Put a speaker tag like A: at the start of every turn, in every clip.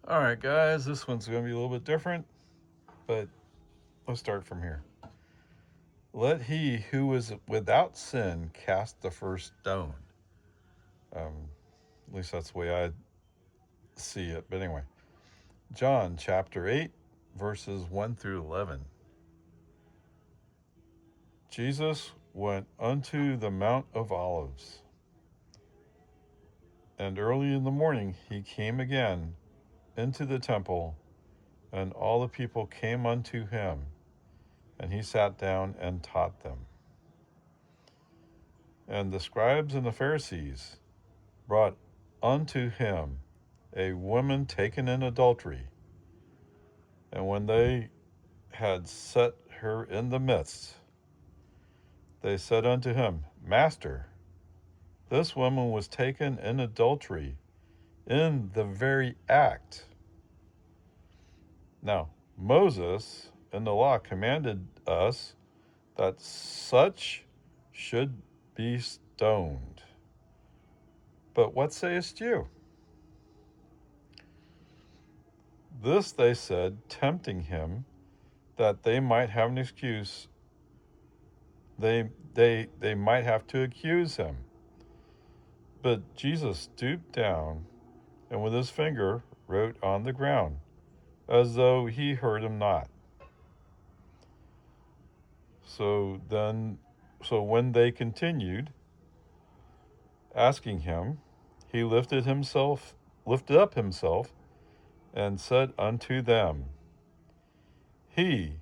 A: All right, guys, this one's going to be a little bit different, but let's start from here. Let he who is without sin cast the first stone. At least that's the way I see it. But anyway, John chapter 8, verses 1 through 11. Jesus went unto the Mount of Olives, and early in the morning he came again into the temple, and all the people came unto him, and he sat down and taught them. And the scribes and the Pharisees brought unto him a woman taken in adultery. And when they had set her in the midst, they said unto him, Master, this woman was taken in adultery in the very act. Now, Moses in the law commanded us that such should be stoned. But what sayest you? This they said, tempting him, that they might have an excuse. They might have to accuse him. But Jesus stooped down and with his finger wrote on the ground, as though he heard him not. So when they continued asking him, he lifted up himself, and said unto them, He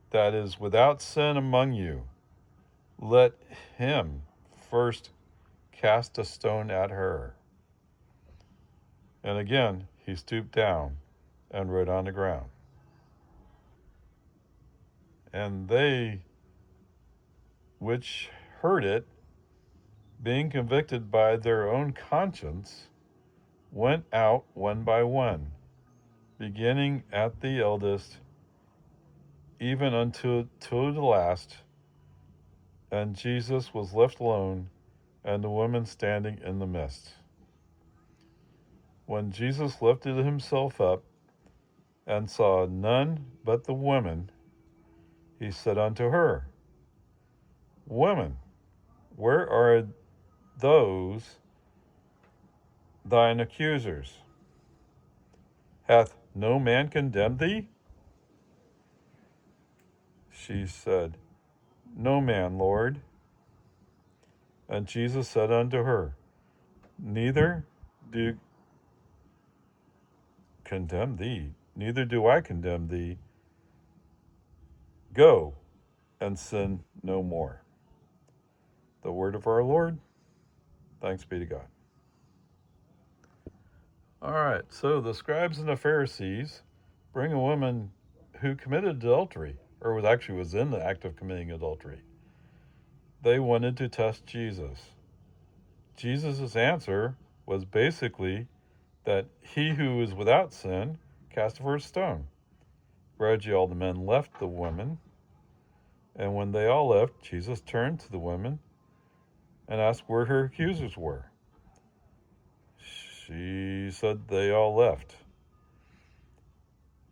A: that is without sin among you, let him first cast a stone at her. And again he stooped down and wrote on the ground. And they which heard it, being convicted by their own conscience, went out one by one, beginning at the eldest, even unto to the last. And Jesus was left alone, and the woman standing in the midst. When Jesus lifted himself up, and saw none but the woman, he said unto her, Woman, where are those thine accusers? Hath no man condemned thee? She said, No man, Lord. And Jesus said unto her, Neither do condemn thee, neither do I condemn thee. Go and sin no more. The word of our Lord. Thanks be to God. All right, so the scribes and the Pharisees bring a woman who committed adultery, or was in the act of committing adultery. They wanted to test Jesus. Jesus' answer was basically that he who is without sin cast the first stone. Gradually all the men left the woman, and when they all left, Jesus turned to the woman and asked where her accusers were. She said they all left.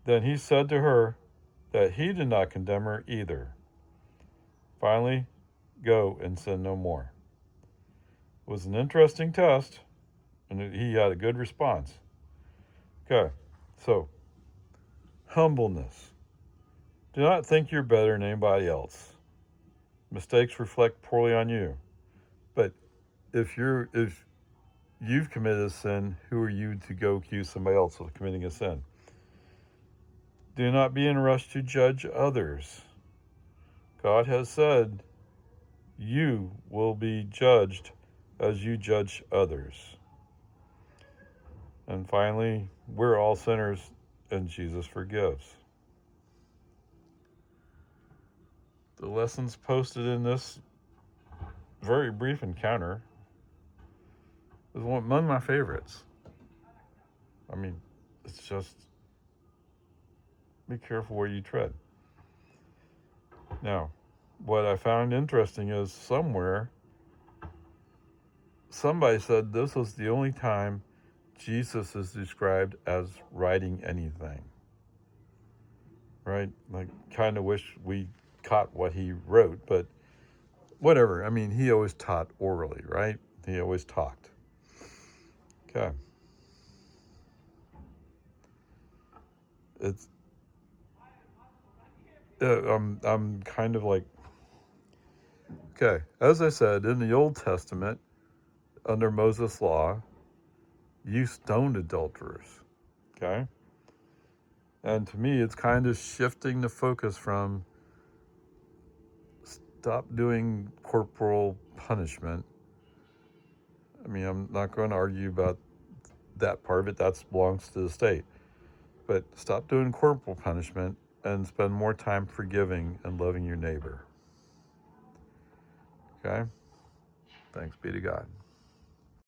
A: Then he said to her that he did not condemn her either. Finally, go and sin no more. It was an interesting test, and he had a good response. Okay, so humbleness. Do not think you're better than anybody else. Mistakes reflect poorly on you. But if you've committed a sin, who are you to go accuse somebody else of committing a sin? Do not be in a rush to judge others. God has said, you will be judged as you judge others. And finally, we're all sinners and Jesus forgives. The lessons posted in this very brief encounter is one of my favorites. I mean, it's just be careful where you tread. Now, what I found interesting is somebody said this was the only time Jesus is described as writing anything, right? Like, kind of wish we caught what he wrote, but whatever. I mean, he always taught orally, right? He always talked. Okay. It's I'm kind of like, okay, as I said, in the Old Testament, under Moses' law, you stoned adulterers. Okay? And to me, it's kind of shifting the focus from stop doing corporal punishment. I mean, I'm not going to argue about that part of it. That belongs to the state. But stop doing corporal punishment and spend more time forgiving and loving your neighbor. Okay? Thanks be to God.